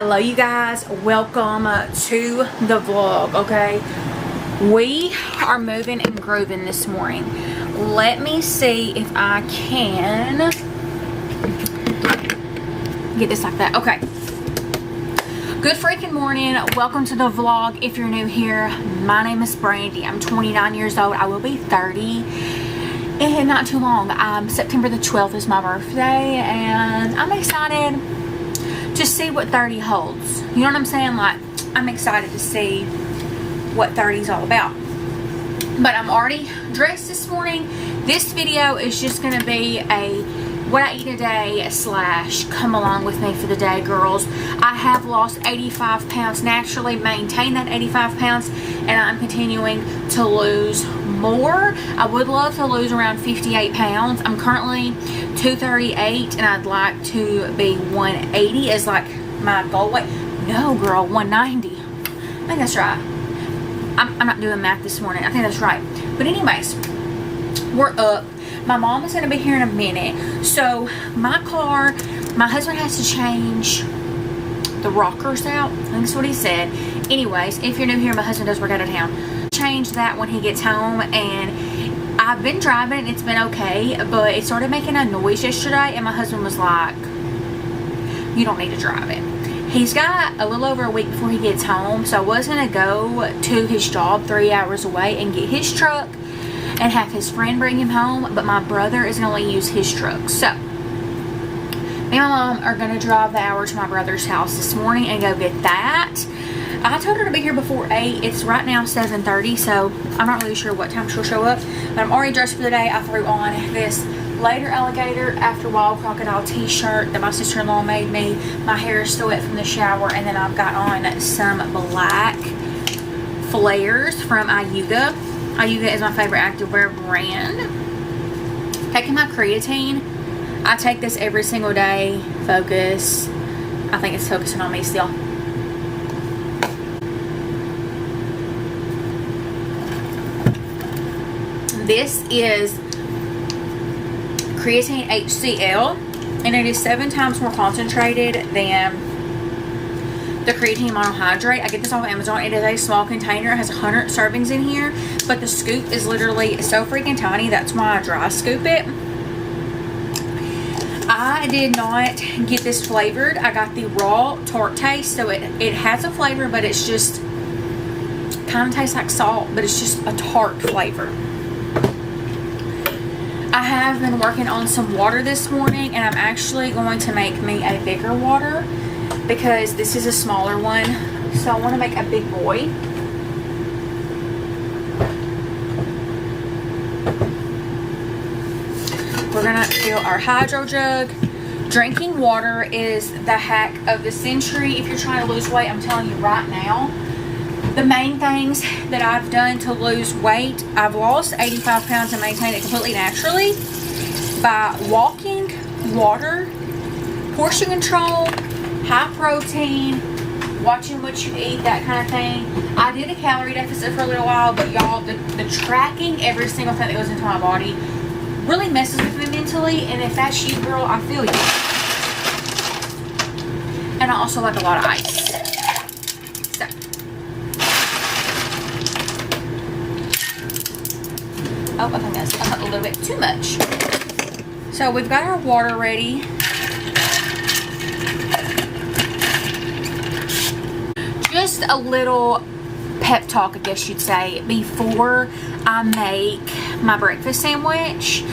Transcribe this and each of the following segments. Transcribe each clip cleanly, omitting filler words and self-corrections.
Hello you guys, welcome to the vlog. Okay, we are moving and grooving this morning. Let me see if I can get this like that. Okay, good freaking morning, welcome to the vlog. If you're new here, my name is Brandi. I'm 29 years old. I will be 30 in not too long. September the 12th is my birthday, and I'm excited to see what 30 holds. You know what I'm saying? Like, I'm excited to see what 30 is all about. But I'm already dressed this morning. This video is just gonna be a what I eat a day / come along with me for the day, girls. I have lost 85 pounds naturally, maintained that 85 pounds, and I'm continuing to lose more. I would love to lose around 58 pounds. I'm currently 238 and I'd like to be 180 as like my goal weight. No girl, 190. I think that's right. I'm not doing math this morning. I think that's right. But anyways, we're up. My mom is going to be here in a minute. So my car, my husband has to change the rockers out. I think that's what he said. Anyways, if you're new here, my husband does work out of town. Change that when he gets home, and I've been driving. It's been okay, but it started making a noise yesterday, and my husband was like, you don't need to drive it. He's got a little over a week before he gets home, so I was going to go to his job 3 hours away and get his truck and have his friend bring him home, but my brother is going to use his truck. So me and my mom are going to drive the hour to my brother's house this morning and go get that. I told her to be here before 8. It's right now 7:30, so I'm not really sure what time she'll show up, but I'm already dressed for the day. I threw on this Later Alligator After Wild Crocodile t-shirt that my sister-in-law made me. My hair is still wet from the shower, and then I've got on some black flares from Ayuga. Ayuga is my favorite activewear brand. Taking my creatine. I take this every single day. Focus. I think it's focusing on me still. This is Creatine HCl, and it is 7 times more concentrated than the creatine monohydrate. I get this off of Amazon. It is a small container. It has 100 servings in here, but the scoop is literally so freaking tiny. That's why I dry scoop it. I did not get this flavored. I got the raw tart taste, so it has a flavor, but it's just kind of tastes like salt, but it's just a tart flavor. I have been working on some water this morning, and I'm actually going to make me a bigger water because this is a smaller one, so I want to make a big boy. We're gonna fill our hydro jug. Drinking water is the hack of the century if you're trying to lose weight. I'm telling you right now, the main things that I've done to lose weight, I've lost 85 pounds and maintained it completely naturally by walking, water, portion control, high protein, watching what you eat, that kind of thing. I did a calorie deficit for a little while, but y'all, the tracking every single thing that goes into my body really messes with me mentally, and if that's you, girl, I feel you. And I also like a lot of ice. So oh, I think that's a little bit too much. So we've got our water ready. Just a little pep talk, I guess you'd say, before I make my breakfast sandwich.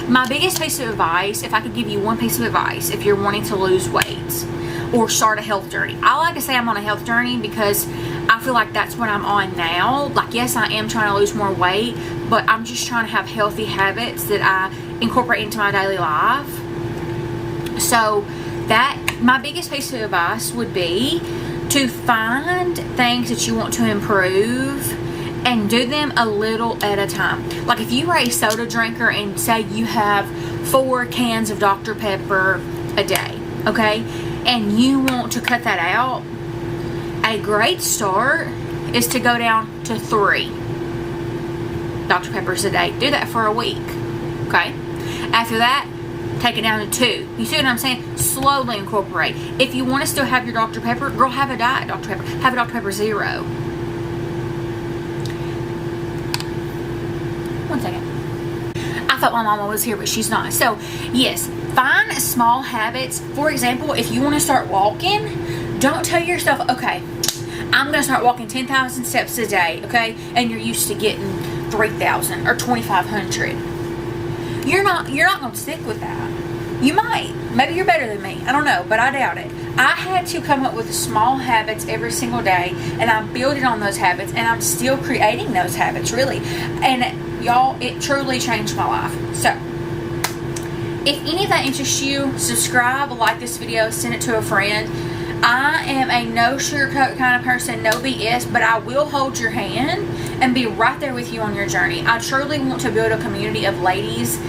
My biggest piece of advice, if I could give you one piece of advice, if you're wanting to lose weight or start a health journey. I like to say I'm on a health journey because I feel like that's what I'm on now. Like, yes, I am trying to lose more weight, but I'm just trying to have healthy habits that I incorporate into my daily life. So that, my biggest piece of advice would be to find things that you want to improve and do them a little at a time. Like, if you are a soda drinker and say you have 4 cans of Dr. Pepper a day, okay, and you want to cut that out, a great start is to go down to 3 Dr. Peppers a day. Do that for a week, okay? After that, take it down to 2. You see what I'm saying? Slowly incorporate. If you want to still have your Dr. Pepper, girl, have a diet Dr. Pepper. Have a Dr. Pepper Zero. One second. I thought my mama was here, but she's not. So, yes, find small habits. For example, if you want to start walking, don't tell yourself, okay, I'm going to start walking 10,000 steps a day, okay? And you're used to getting 3,000 or 2,500. You're not going to stick with that. You might. Maybe you're better than me. I don't know, but I doubt it. I had to come up with small habits every single day, and I'm building on those habits, and I'm still creating those habits, really. And y'all, it truly changed my life. So, if any of that interests you, subscribe, like this video, send it to a friend. I am a no sugarcoat kind of person, no BS, but I will hold your hand and be right there with you on your journey. I truly want to build a community of ladies,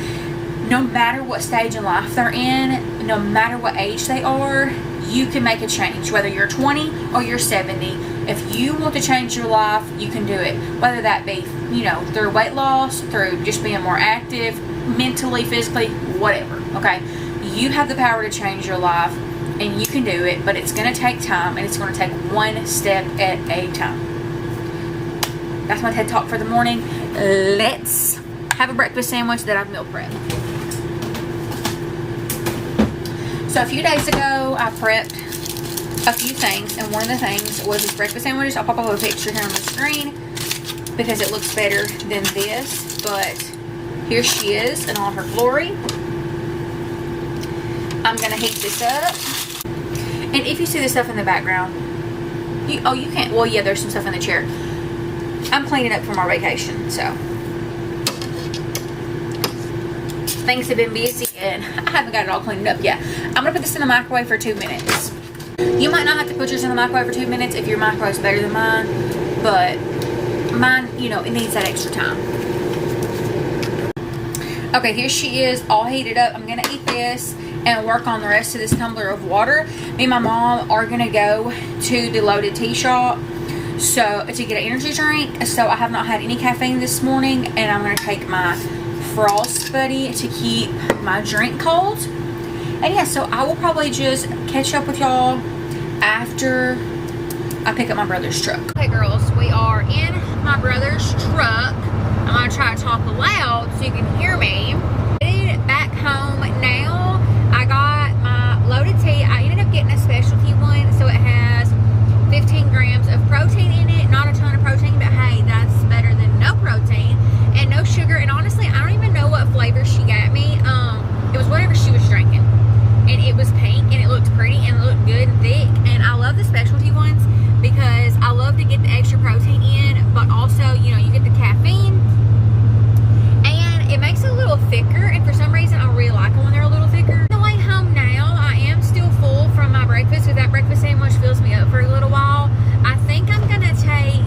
no matter what stage in life they're in, no matter what age they are, you can make a change. Whether you're 20 or you're 70, if you want to change your life, you can do it. Whether that be, you know, through weight loss, through just being more active, mentally, physically, whatever, okay? You have the power to change your life. And you can do it, but it's going to take time, and it's going to take one step at a time. That's my TED Talk for the morning. Let's have a breakfast sandwich that I've meal prepped. So a few days ago, I prepped a few things, and one of the things was this breakfast sandwich. I'll pop up a picture here on the screen because it looks better than this, but here she is in all her glory. I'm going to heat this up. And if you see the stuff in the background, you can't, well, yeah, there's some stuff in the chair. I'm cleaning up from our vacation, so. Things have been busy, and I haven't got it all cleaned up yet. I'm going to put this in the microwave for 2 minutes. You might not have to put yours in the microwave for 2 minutes if your microwave's better than mine, but mine, you know, it needs that extra time. Okay, here she is, all heated up. I'm going to eat this and work on the rest of this tumbler of water. Me and my mom are gonna go to the Loaded Tea Shop to get an energy drink. So I have not had any caffeine this morning, and I'm gonna take my Frost Buddy to keep my drink cold. And yeah, so I will probably just catch up with y'all after I pick up my brother's truck. Okay girls, we are in my brother's truck. I'm gonna try to talk loud so you can hear me. Headed back home now. I got my loaded tea. I ended up getting a specialty one, so it has 15 grams of protein in it. Not a ton of protein, but hey, that's better than no protein and no sugar. And honestly, I don't even know what flavor she got me. It was whatever she was drinking, and it was pink, and it looked pretty, and it looked good and thick. And I love the specialty ones because I love to get the extra protein in, but also, you know, you get the caffeine, and it makes it a little thicker. And for some reason, I really like them when they're a little thicker. Home now. I am still full from my breakfast, so that breakfast sandwich fills me up for a little while. I think I'm gonna take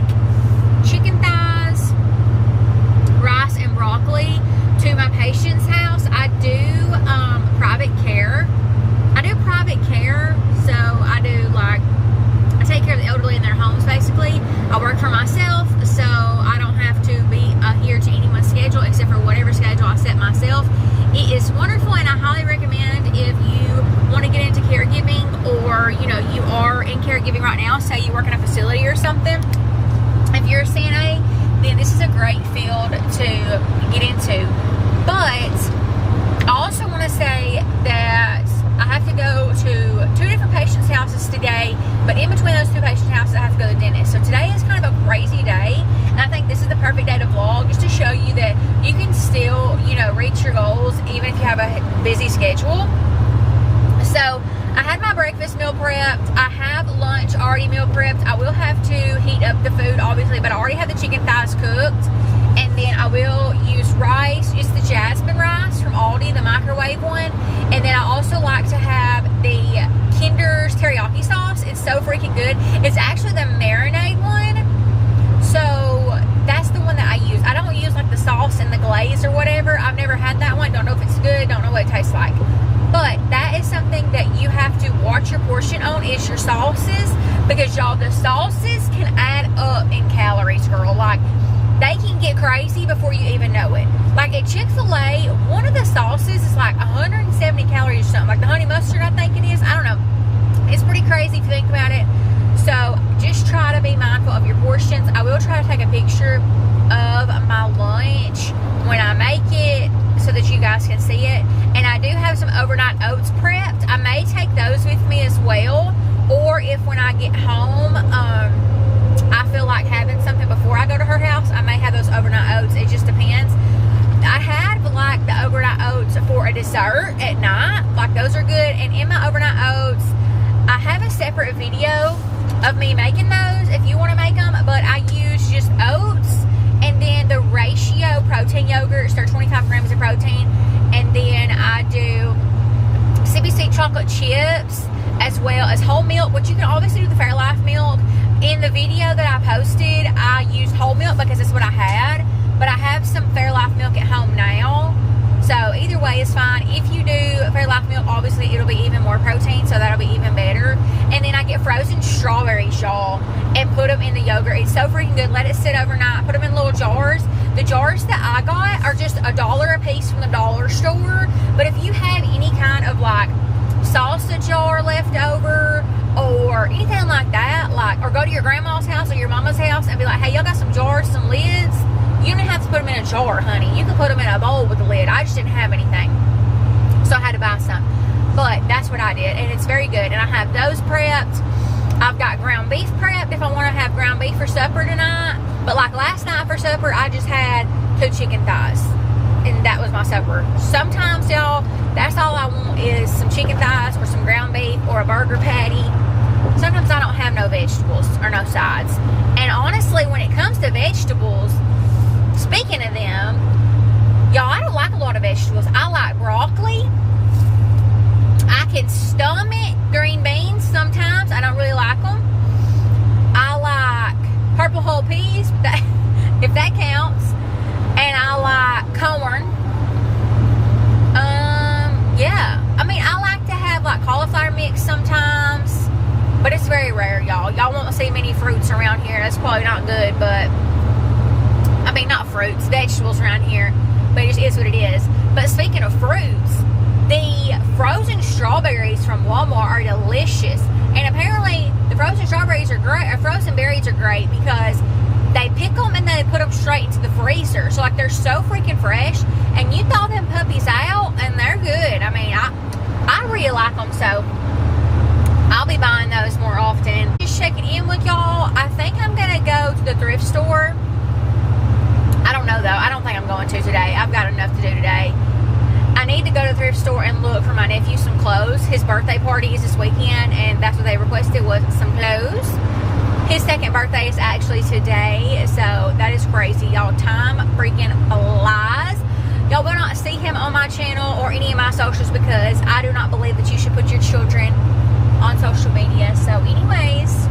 chicken thighs, rice, and broccoli to my patient's house. I do private care. So I do, like, I take care of the elderly in their homes basically. I work for myself, so I don't have to be adhere to anyone's schedule except for whatever schedule I set myself. It is wonderful, and I highly recommend if you want to get into caregiving, or, you know, you are in caregiving right now, say you work in a facility or something. If you're a CNA, then this is a great field to get into. But I also want to say that I have to go to 2 different patients' houses today, but in between those 2 patients' houses, I have to go to the dentist. So today is kind of a crazy day, and I think this is the perfect day to vlog, just to show you that you can still, you know, reach your goals even if you have a busy schedule. So I had my breakfast meal prepped. I have lunch already meal prepped. I will have to heat up the food, obviously, but I already have the chicken thighs cooked. And then I will use rice, just the jasmine rice from Aldi, the microwave one. And then I also like to have the Kinder's teriyaki sauce. It's so freaking good. It's actually the marinade one. So that's the one that I use. I don't use like the sauce and the glaze or whatever. I've never had that one. Don't know if it's good. Don't know what it tastes like. But that is something that you have to watch your portion on, is your sauces. Because y'all, the sauces can add up in calories, girl. Like, they can get crazy before you even know it. Like at Chick-fil-A, one of the sauces is like 170 calories or something. Like the honey mustard, I think it is. I don't know. It's pretty crazy if you think about it. So just try to be mindful of your portions. I will try to take a picture of my lunch when I make it so that you guys can see it. And I do have some overnight oats prepped. I may take those with me as well. Or if when I get home, I feel like having something before I go to her house, I may have those overnight oats. It just depends. I had like the overnight oats for a dessert at night. Like those are good. And in my overnight oats, I have a separate video of me making those if you want to make them. But I use just oats and then the ratio protein yogurts. They're 25 grams of protein. And then I do CBC chocolate chips as well as whole milk, which you can obviously do the Fairlife milk. In the video that I posted, I used whole milk because it's what I had, but I have some Fairlife milk at home now, so either way is fine. If you do Fairlife milk, obviously it'll be even more protein, so that'll be even better. And then I get frozen strawberries, y'all, and put them in the yogurt. It's so freaking good. Let it sit overnight. Put them in little jars. The jars that I got are just $1 a piece from the dollar store, but if you have any kind of like salsa jar left over or anything like that, like, or go to your grandma's house or your mama's house and be like, hey, y'all got some jars, some lids? You don't have to put them in a jar, honey. You can put them in a bowl with a lid. I just didn't have anything, so I had to buy some. But that's what I did, and it's very good. And I have those prepped. I've got ground beef prepped if I want to have ground beef for supper tonight. But like last night for supper, I just had 2 chicken thighs, and that was my supper. Sometimes, y'all, that's all I want is some chicken thighs or some ground beef or a burger patty. Sometimes I don't have no vegetables or no sides. And honestly, when it comes to vegetables, speaking of them, y'all, I don't like a lot of vegetables. I like broccoli. I can stomach green beans sometimes. I don't really like them. I like purple whole peas, if that counts. And I like corn. Yeah. I mean, I like to have like cauliflower mix sometimes, but it's very rare, y'all. Y'all won't see many fruits around here. That's probably not good, but I mean, not fruits, vegetables around here, but it just is what it is. But speaking of fruits, the frozen strawberries from Walmart are delicious. And apparently the frozen strawberries are great, or frozen berries are great because they pick them and they put them straight into the freezer. So like they're so freaking fresh, and you thaw them puppies out and they're good. I mean, I really like them, so I'll be buying those more often. Just checking in with y'all. I think I'm gonna go to the thrift store. I don't know though. I don't think I'm going to today. I've got enough to do today. I need to go to the thrift store and look for my nephew some clothes. His birthday party is this weekend, and that's what they requested, was some clothes. His second birthday is actually today, so that is crazy, y'all. Time freaking flies. Y'all will not see him on my channel or any of my socials because I do not believe that you should put your children on social media. So anyways,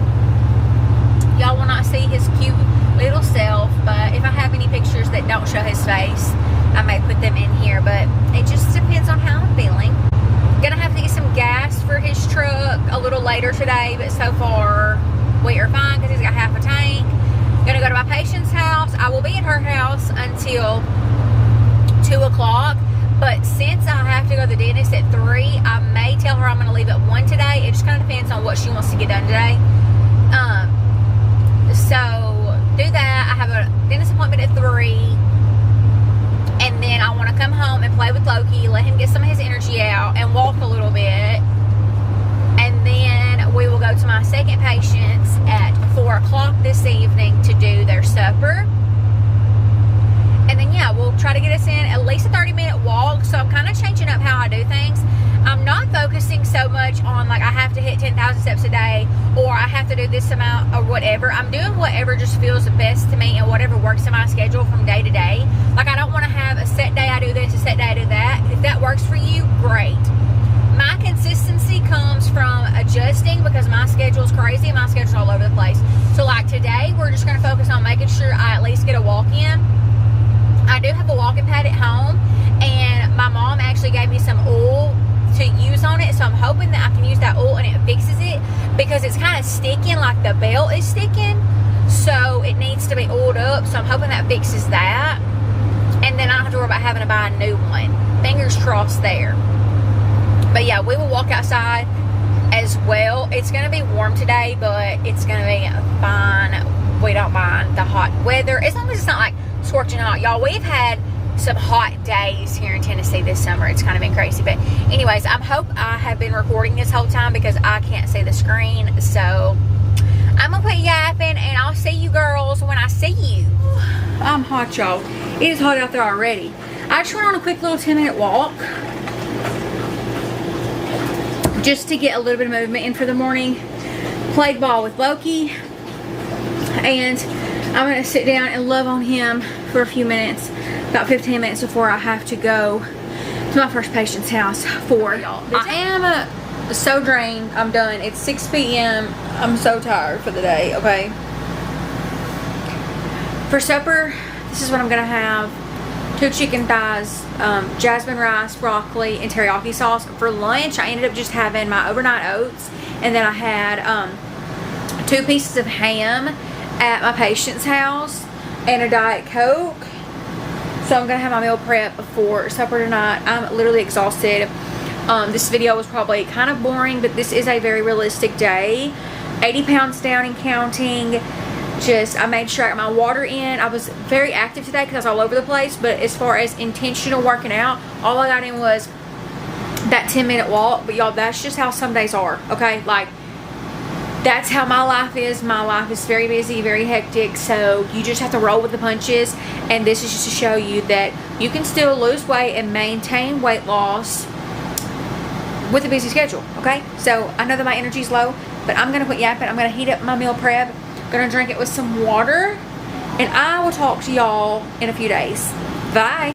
y'all will not see his cute little self, but if I have any pictures that don't show his face, I may put them in here, but it just depends on how I'm feeling. Gonna have to get some gas for his truck a little later today, but so far we are fine because he's got half a tank. Gonna go to my patient's house. I will be at her house until 2 o'clock, but since I have to go to the dentist at 3, I may tell her I'm gonna leave at 1 today. It just kind of depends on what she wants to get done today. So do that. I have a dentist appointment at 3, and then I want to come home and play with Loki, let him get some of his energy out and walk a little bit, and then we will go to my second patient's at 4 o'clock this evening to do their supper. And then yeah, we'll try to get us in at least a 30-minute walk. So I'm kind of changing up how I do things. I'm not focusing so much on like I have to hit 10,000 steps a day or I have to do this amount or whatever. I'm doing whatever just feels the best to me and whatever works in my schedule from day to day. Like I don't want to have a set day I do this, a set day I do that. If that works for you, great. My consistency comes from adjusting because my schedule's crazy. My schedule's all over the place. So like today, we're just going to focus on making sure I at least get a walk in. I do have a walking pad at home, and my mom actually gave me some oil to use on it, so I'm hoping that I can use that oil and it fixes it because it's kind of sticking, like the belt is sticking. so it needs to be oiled up, so I'm hoping that fixes that, and then I don't have to worry about having to buy a new one. Fingers crossed there. But yeah, we will walk outside as well. It's going to be warm today, but it's going to be fine. We don't mind the hot weather, as long as it's not like scorching hot. Y'all, we've had some hot days here in Tennessee this summer. It's kind of been crazy. But anyways, I hope I have been recording this whole time because I can't see the screen. So I'm going to quit yapping, and I'll see you girls when I see you. I'm hot, y'all. It is hot out there already. I just went on a quick little 10-minute walk just to get a little bit of movement in for the morning. Played ball with Loki, and I'm going to sit down and love on him for a few minutes, about 15 minutes before I have to go to my first patient's house for y'all. I am so drained. I'm done. It's 6 p.m. I'm so tired for the day, okay? For supper, this is what I'm going to have. 2 chicken thighs, jasmine rice, broccoli, and teriyaki sauce. For lunch, I ended up just having my overnight oats, and then I had 2 pieces of ham at my patient's house and a Diet Coke. So I'm gonna have my meal prep before supper tonight. I'm literally exhausted. This video was probably kind of boring, but this is a very realistic day. 80 pounds down and counting. I made sure I got my water in. I was very active today because I was all over the place, but as far as intentional working out, all I got in was that 10-minute walk. But y'all, that's just how some days are, okay? Like, that's how my life is. My life is very busy, very hectic, so you just have to roll with the punches. And this is just to show you that you can still lose weight and maintain weight loss with a busy schedule, okay? So I know that my energy's low, but I'm gonna quit yapping. I'm gonna heat up my meal prep, gonna drink it with some water, and I will talk to y'all in a few days. Bye.